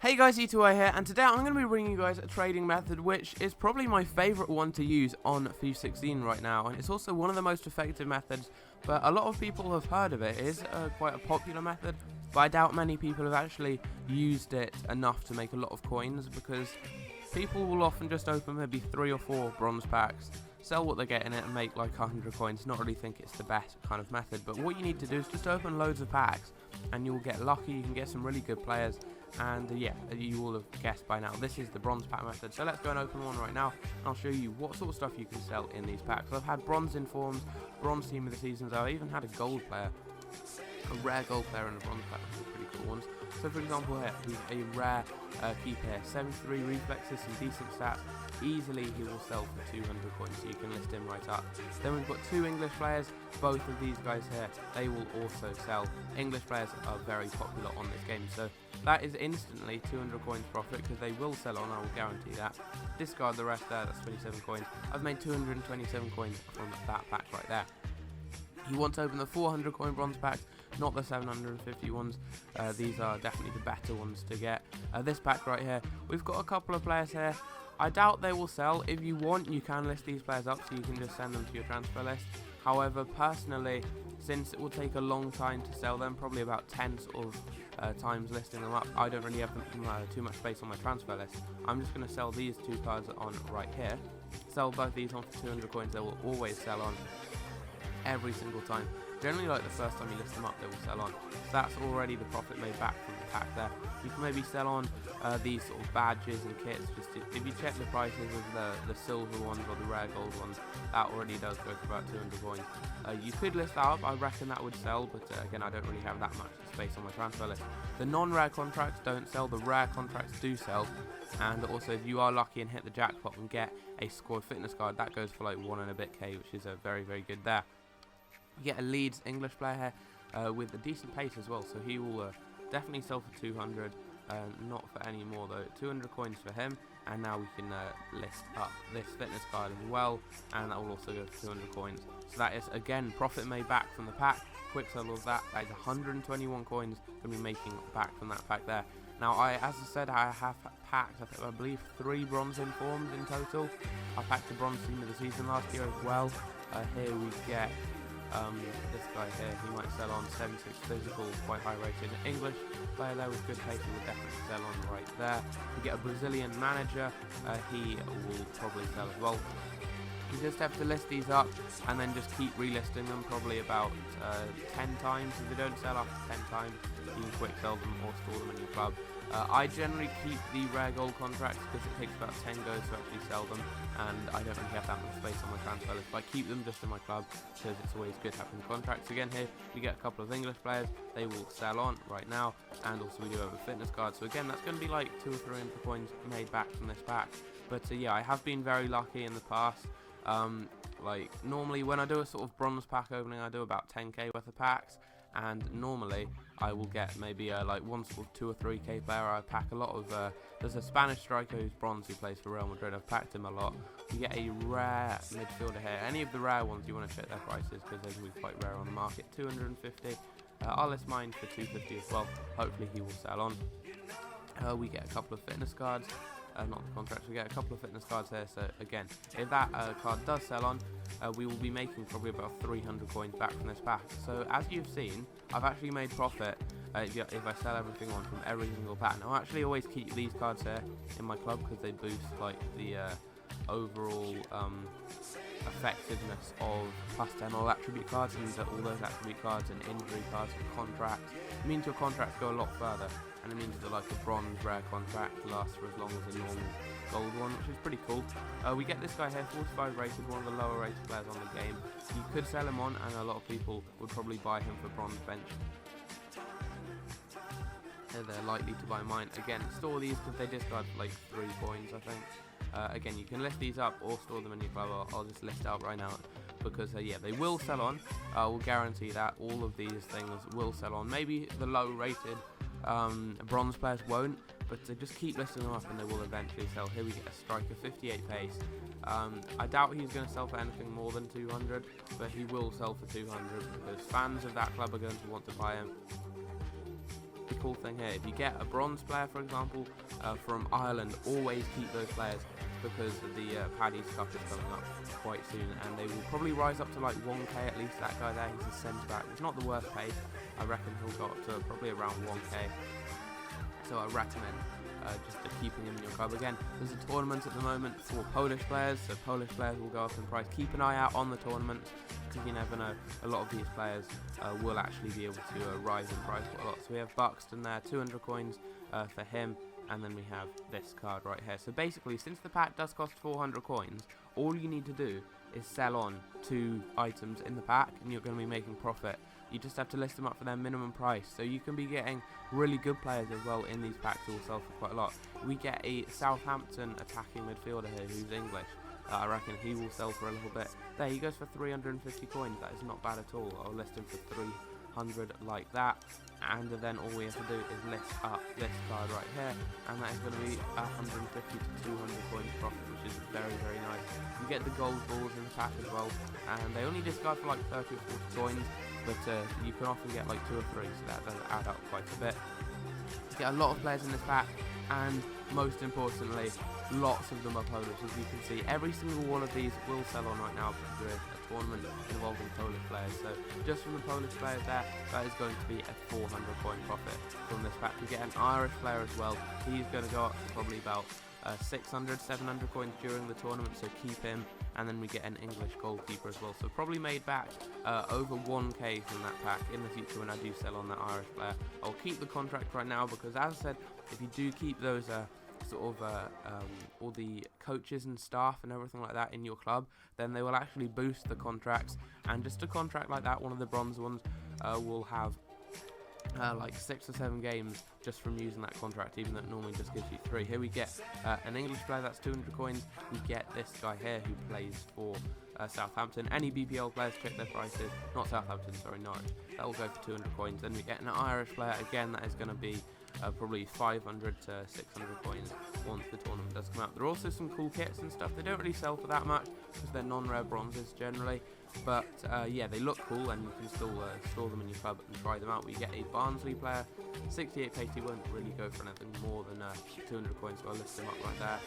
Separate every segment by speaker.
Speaker 1: Hey guys, E2I here, and today I'm going to be bringing you guys a trading method which is probably my favourite one to use on FIFA 16 right now, and it's also one of the most effective methods, but a lot of people have heard of it. It is quite a popular method, but I doubt many people have actually used it enough to make a lot of coins, because people will often just open maybe 3 or 4 bronze packs, sell what they get in it and make like 100 coins, not really think it's the best kind of method. But what you need to do is just open loads of packs and you will get lucky, you can get some really good players, and yeah, you will have guessed by now, this is the bronze pack method. So let's go and open one right now, and I'll show you what sort of stuff you can sell in these packs. So I've had bronze informs, bronze team of the seasons, I've even had a gold player, a rare gold player in a bronze pack, which are pretty cool ones. So for example here, we've a rare keeper here, 73 reflexes, some decent stats. Easily he will sell for 200 coins, so you can list him right up. Then we've got 2 English players, both of these guys here, they will also sell. English players are very popular on this game, so that is instantly 200 coins profit, because they will sell on, I will guarantee that. Discard the rest there, that's 27 coins. I've made 227 coins from that pack right there. You want to open the 400 coin bronze packs, not the 750 ones. These are definitely the better ones to get. This pack right here, we've got a couple of players here. I doubt they will sell. If you want, you can list these players up so you can just send them to your transfer list. However, personally, since it will take a long time to sell them, probably about 10 sort of times listing them up, I don't really have too much space on my transfer list. I'm just going to sell these 2 cards on right here. Sell both these on for 200 coins. They will always sell on every single time. Generally, like the first time you list them up, they will sell on. So that's already the profit made back from the pack there. You can maybe sell on these sort of badges and kits. Just if you check the prices of the silver ones or the rare gold ones, that already does go for about 200 coins. You could list that up, I reckon that would sell, but again, I don't really have that much space on my transfer list. The non-rare contracts don't sell, the rare contracts do sell, and also if you are lucky and hit the jackpot and get a squad fitness card, that goes for like 1 and a bit K, which is very, very good there. You get a Leeds English player here with a decent pace as well, so he will definitely sell for 200, not for any more though. 200 coins for him, and now we can list up this fitness card as well, and that will also go for 200 coins. So that is again profit made back from the pack. Quick sell of that is 121 coins going to be making back from that pack there. Now, as I said, I have packed, I believe, 3 bronze informs in total. I packed a bronze team of the season last year as well. Here we get this guy here, he might sell on 76 physical, quite high rated. English player there with good pace, he will definitely sell on right there. You get a Brazilian manager, he will probably sell as well. You just have to list these up and then just keep relisting them, probably about 10 times. If they don't sell after 10 times, you can quick sell them or store them in your club. I generally keep the rare gold contracts because it takes about 10 goes to actually sell them, and I don't really have that much space on my transfer list, but I keep them just in my club because it's always good having contracts. Again, here we get a couple of English players, they will sell on right now, and also we do have a fitness card, so again that's going to be like 200 or 300 coins made back from this pack. But yeah, I have been very lucky in the past. Like normally when I do a sort of bronze pack opening, I do about 10k worth of packs, and normally I will get maybe like one sort of 2 or 3k player. I pack a lot of there's a Spanish striker who's bronze who plays for Real Madrid. I've packed him a lot. You get a rare midfielder here. Any of the rare ones, you want to check their prices because they can be quite rare on the market. 250. I'll list mine for 250 as well. Hopefully he will sell on. We get a couple of fitness cards. Not the contracts, we get a couple of fitness cards here, so again, if that card does sell on, we will be making probably about 300 coins back from this pack. So as you've seen, I've actually made profit if I sell everything on from every single pack. Now I actually always keep these cards here in my club because they boost like the overall effectiveness of +10 all attribute cards, and all those attribute cards and injury cards and contracts. It means your contracts go a lot further, and it means that like a bronze rare contract lasts for as long as a normal gold one, which is pretty cool. We get this guy here, 45 rated, one of the lower rated players on the game. You could sell him on, and a lot of people would probably buy him for bronze bench. They're likely to buy mine. Again, store these because they discard like 3 coins, I think. Again, you can list these up or store them in your club. I'll just list out right now because yeah, they will sell on. I will guarantee that all of these things will sell on. Maybe the low rated bronze players won't, but just keep listing them up and they will eventually sell. Here we get a striker, 58 pace. I doubt he's going to sell for anything more than 200, but he will sell for 200 because fans of that club are going to want to buy him. the cool thing here. If you get a bronze player, for example, from Ireland, always keep those players, because the Paddy's Cup is coming up quite soon, and they will probably rise up to like 1k at least. That guy there, he's a centre back. It's not the worst paid. I reckon he'll go up to probably around 1k. So I recommend just keeping him in your club. Again, there's a tournament at the moment for Polish players, so Polish players will go up in price. Keep an eye out on the tournament, because you never know, a lot of these players will actually be able to rise in price quite a lot. So we have Buxton there, 200 coins for him. And then we have this card right here. So basically, since the pack does cost 400 coins, all you need to do is sell on 2 items in the pack, and you're going to be making profit. You just have to list them up for their minimum price. So you can be getting really good players as well in these packs who will sell for quite a lot. We get a Southampton attacking midfielder here who's English. I reckon he will sell for a little bit. There, he goes for 350 coins. That is not bad at all. I'll list him for 300 like that. And then all we have to do is list up this card right here, and that is going to be 150 to 200 coins profit, which is very, very nice. You get the gold balls in the pack as well, and they only discard for like 30 or 40 coins, but you can often get like 2 or 3, so that does add up quite a bit. You get a lot of players in this pack, and most importantly, lots of them are Polish. As you can see, every single one of these will sell on right now because there is a tournament involving Polish players. So just from the Polish players there, that is going to be a 400 coin profit from this pack. We get an Irish player as well. He's going to go up to probably about 600, 700 coins during the tournament, so keep him. And then we get an English goalkeeper as well, so probably made back over 1k from that pack in the future when I do sell on that Irish player. I'll keep the contract right now because, as I said, if you do keep those all the coaches and staff and everything like that in your club, then they will actually boost the contracts. And just a contract like that, one of the bronze ones, will have like 6 or 7 games just from using that contract, even though it normally just gives you 3. Here we get an English player, that's 200 coins. We get this guy here who plays for Southampton. Any BPL players, check their prices. Not Southampton, sorry, Norwich. That will go for 200 coins. Then we get an Irish player, again, that is going to be probably 500 to 600 coins once the tournament does come out. There are also some cool kits and stuff. They don't really sell for that much because they're non-rare bronzes generally, but yeah, they look cool, and you can still store them in your club and try them out. We get a Barnsley player, 68 pace. He won't really go for anything more than 200 coins, so I'll list him up right there.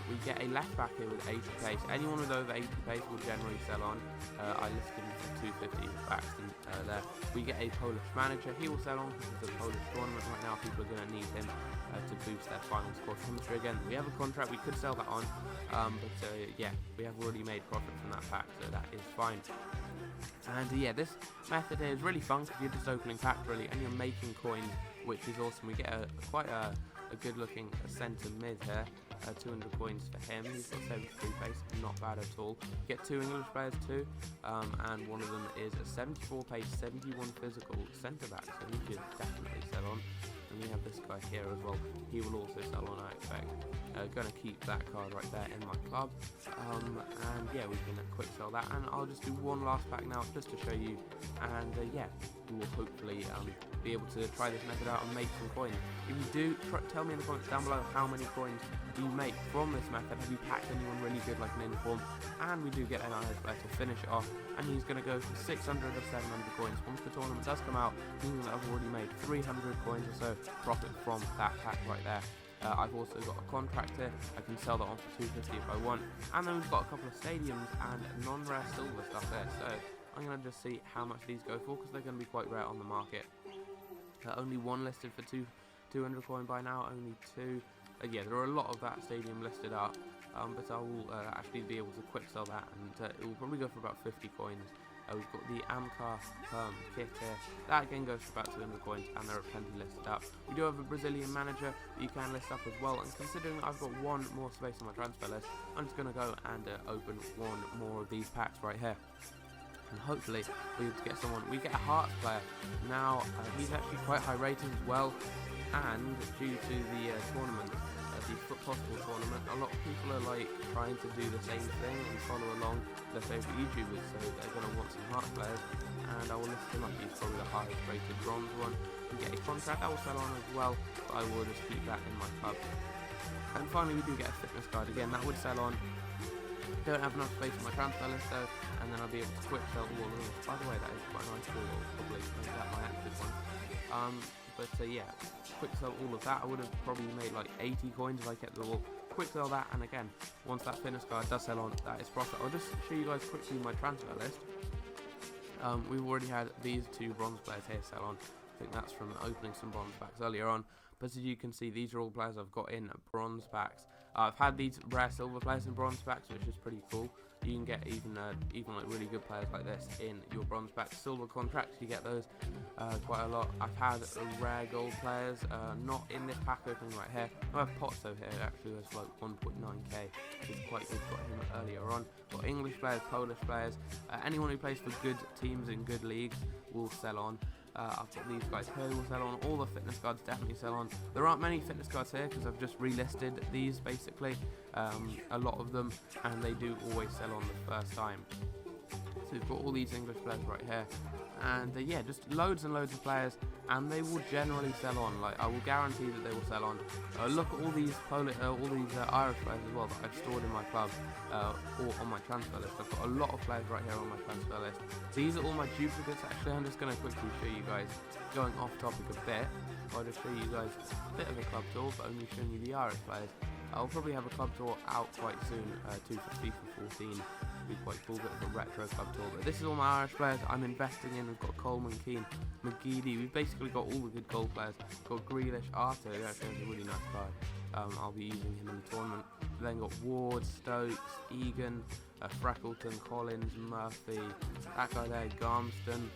Speaker 1: We get a left back here with 80 pace. Anyone with over 80 pace will generally sell on. I list him for 250 Baxton there. We get a Polish manager. He will sell on because it's a Polish tournament right now. People are going to need him to boost their final score chemistry. Again, we have a contract. We could sell that on, but yeah, we have already made profit from that pack, so that is fine. And yeah, this method here is really fun because you're just opening packs really, and you're making coins, which is awesome. We get quite a good looking centre mid here, 200 coins for him. He's got 73 pace, not bad at all. You get 2 English players too, and one of them is a 74 pace, 71 physical centre back, so he should definitely sell on. And we have this guy here as well. He will also sell on, I expect. Going to keep that card right there in my club. And yeah, we can quick sell that. And I'll just do one last pack now just to show you. And yeah, we will hopefully be able to try this method out and make some coins. If you do, tell me in the comments down below how many coins do you make from this method. Have you packed anyone really good like an inform? And we do get an Irish player to finish it off, and he's going to go for 600 or 700 coins. Once the tournament does come out, meaning that I've already made 300 coins or so profit from that pack right there. I've also got a contract here. I can sell that on for 250 if I want. And then we've got a couple of stadiums and non-rare silver stuff there. So I'm going to just see how much these go for, because they're going to be quite rare on the market. Only one listed for 200 coin by now, only 2. Yeah, there are a lot of that stadium listed up, but I will actually be able to quick sell that, and it will probably go for about 50 coins. We've got the Amcar kit here. That again goes for about 200 coins, and there are plenty listed up. We do have a Brazilian manager that you can list up as well, and considering that I've got one more space on my transfer list, I'm just going to go and open one more of these packs right here. And hopefully we get someone. We get a Hearts player. Now, he's actually quite high rated as well, and due to the tournament, the FUT Possible tournament, a lot of people are like trying to do the same thing and follow along their favourite YouTubers, so they're going to want some Hearts players, and I will list him up. He's probably the highest rated bronze one. We get a contract, that will sell on as well, but I will just keep that in my club. And finally we do get a fitness card. Again, that would sell on. Don't have enough space on my transfer list though, and then I'll be able to quick sell all of them. By the way, that is quite a nice ball. I'll probably make that my active one. But yeah, quick sell all of that. I would have probably made like 80 coins if I kept it all. Quick sell that, and again, once that fitness card does sell on, that is profit. I'll just show you guys quickly my transfer list. We've already had these 2 bronze players here sell on. I think that's from opening some bronze packs earlier on. But as you can see, these are all players I've got in bronze packs. I've had these rare silver players in bronze packs, which is pretty cool. You can get even like really good players like this in your bronze packs. Silver contracts, you get those quite a lot. I've had rare gold players, not in this pack opening right here. I have Potso here, actually, that's like 1.9k, which is quite good. Got him earlier on. Got English players, Polish players, anyone who plays for good teams in good leagues will sell on. I've got these guys here will sell on. All the fitness cards definitely sell on. There aren't many fitness cards here because I've just relisted these basically, a lot of them, and they do always sell on the first time. So we've got all these English players right here, and yeah, just loads and loads of players, and they will generally sell on. Like, I will guarantee that they will sell on. Look at all these Irish players as well that I've stored in my club or on my transfer list. I've got a lot of players right here on my transfer list. These are all my duplicates. Actually, I'm just going to quickly show you guys, going off topic a bit. I'll just show you guys a bit of a club tour, but only showing you the Irish players. I'll probably have a club tour out quite soon, too, for FIFA 14. Be quite cool, bit of a retro club tour. But this is all my Irish players I'm investing in. We've got Coleman, Keane, McGeady. We've basically got all the good gold players. Got Grealish, Arthur, who actually has a really nice card. I'll be using him in the tournament. Then got Ward, Stokes, Egan, Freckleton, Collins, Murphy, that guy there, Garmston,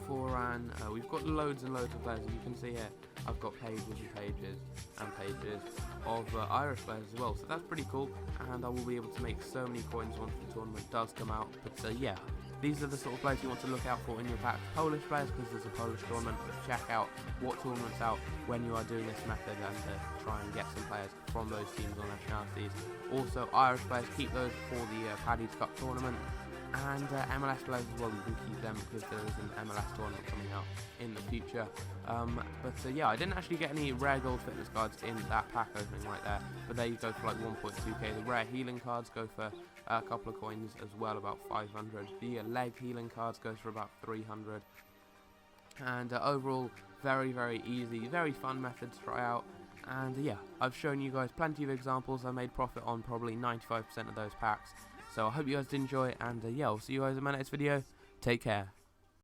Speaker 1: Foran. We've got loads and loads of players, as you can see here. I've got pages and pages and pages of Irish players as well, so that's pretty cool, and I will be able to make so many coins once the tournament does come out. But yeah, these are the sort of players you want to look out for in your pack. Polish players, because there's a Polish tournament. Check out what tournament's out when you are doing this method, and try and get some players from those teams or nationalities. Also, Irish players, keep those for the Paddy's Cup tournament. And MLS players as well, you can keep them because there is an MLS tournament coming out in the future. But yeah, I didn't actually get any rare gold fitness cards in that pack opening right there, but there you go for like 1.2k. The rare healing cards go for a couple of coins as well, about 500. The leg healing cards goes for about 300. And overall, very, very easy, very fun method to try out. And yeah, I've shown you guys plenty of examples. I made profit on probably 95% of those packs. So I hope you guys did enjoy, and yeah, I'll see you guys in my next video. Take care.